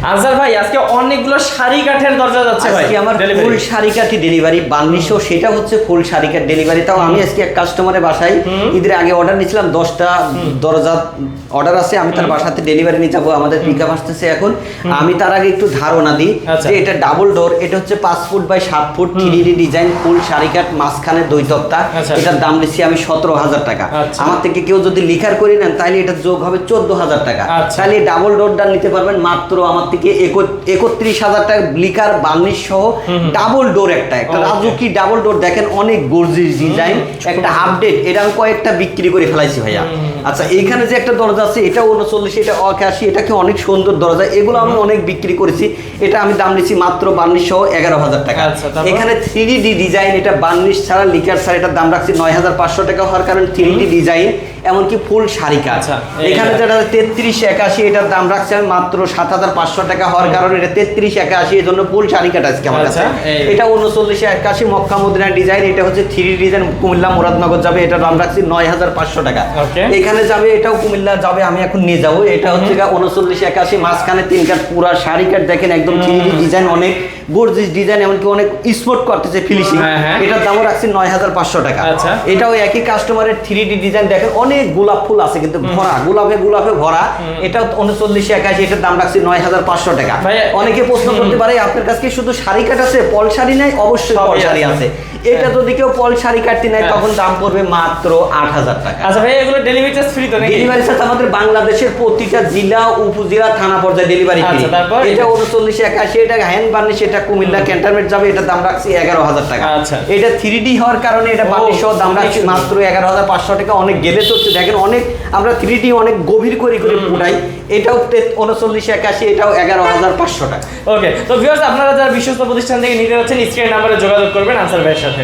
Answer ভাই আজকে অনেকগুলো শাড়ি কাঠের দরজা যাচ্ছে ভাই। আজকে আমার ফুল শাড়ি কাঠি ডেলিভারি 1200, সেটা হচ্ছে ফুল শাড়ি কাঠ ডেলিভারি। তাও আমি আজকে এক কাস্টমারের বাসায় ঈদের আগে অর্ডার নিয়েছিলাম, 10টা দরজা অর্ডার আছে, আমি তার বাসাতে ডেলিভারি নিয়ে যাবো, আমাদের পিকআপ আসতেছে এখন। আমি তার আগে একটু ধারণা দিই যে এটা ডাবল ডোর, এটা হচ্ছে 5 foot by 7 foot 3D design ফুল শাড়ি কাঠ, মাঝখানে 2 তক্তা। এটার দাম নিচ্ছি আমি 17,000 টাকা। আমার থেকে কেউ যদি লিখার করে নেন তাহলে এটা যোগ হবে 14,000 টাকা। তাহলে ডাবল ডোরটা নিতে পারবেন মাত্র আমার থেকে 31,000 টাকা, লিকার বার্নিশ সহ ডাবল ডোর। একটা রাজুকি ডাবল ডোর দেখেন, অনেক গর্জিয়াস ডিজাইন, একটা আপডেট। এটা আমি কয়েকটা বিক্রি করে ফেলাইছি ভাইয়া। আচ্ছা, এইখানে যে একটা দরজা আছে এটা 39, এটা 81, এটা কি অনেক সুন্দর দরজা, এগুলো আমি অনেক বিক্রি করেছি। এটা আমি দাম নিচ্ছি মাত্র বার্নিশ সহ 11,000 টাকা। এখানে 3D ডিজাইন, এটা বার্নিশ ছাড়া লিকার ছাড়া, এটার দাম রাখছি 9,500 টাকা হওয়ার কারণ 3D ডিজাইন, এমনকি ফুল শাড়ি কাজ। এখানে যেটা 3381, এটার দাম রাখছি আমি মাত্র 7,500 টাকা হওয়ার কারণে এটা 3381, এর জন্য ফুল শাড়ি কাট আজকে আমার কাছে। এটা 3981 মক্কা মদিনা ডিজাইন, এটা হচ্ছে 3D ডিজাইন, কুমিল্লা মুরাদনগর যাবে, এটার দাম রাখছি 9,500 টাকা। এখানে যাবে, এটাও কুমিল্লা যাবে, আমি এখন নিয়ে যাবো। এটা হচ্ছে 3981, মাঝখানে 3 কাট পুরা শাড়ি কাট দেখেন, একদম 3D ডিজাইন, অনেক গর্জিয়াস ডিজাইন, এমনকি অনেক স্পট করতেছে ফিনিশিং। এটার দামও রাখছি 9,500 টাকা। এটাও একই কাস্টমারের 3D ডিজাইন দেখেন, অনেক গোলাপ ফুল আছে কিন্তু ভরা, গোলাপে ভরা। এটা 3981, এটার দাম রাখছি 9,500 টাকা। অনেকে প্রশ্ন করতে পারে আপনার কাছে কি শুধু শাড়ি কাট আছে, পল শাড়ি নাই? অবশ্যই পল শাড়ি আছে। এটা যদি কেউ পল শাড়ি কাটতে নেয় তখন দাম পড়বে মাত্র 8,000 টাকা। আচ্ছা ভাই, এগুলো ডেলিভারি চার্জ ফ্রি তো নাকি? ডেলিভারি চার্জ আমাদের বাংলাদেশের প্রতিটা জেলা উপজেলা থানা পর্যায়ে ডেলিভারি ফ্রি। এটা 3981, এটা হ্যান্ড বার্নিশ, এটা কুমিল্লা ক্যান্টনমেন্ট যাবে, এটা দাম রাখছি 11,000 টাকা। এটা 3D হওয়ার কারণে এটা বার্নিশ সহ দাম রাখছি মাত্র 11,500 টাকা। অনেক গেলে চলছে দেখেন, অনেক আমরা 3D অনেক গভীর করে পুরাই। এটাও 3981, এটাও 11,500 টাকা। ওকে, তো ভিউয়ার্স আপনারা যারা বিশ্বস্ত প্রতিষ্ঠান থেকে নিতে যাচ্ছেন স্ক্রিন নাম্বারে যোগাযোগ করবেন আনসার ভাইয়ের সাথে।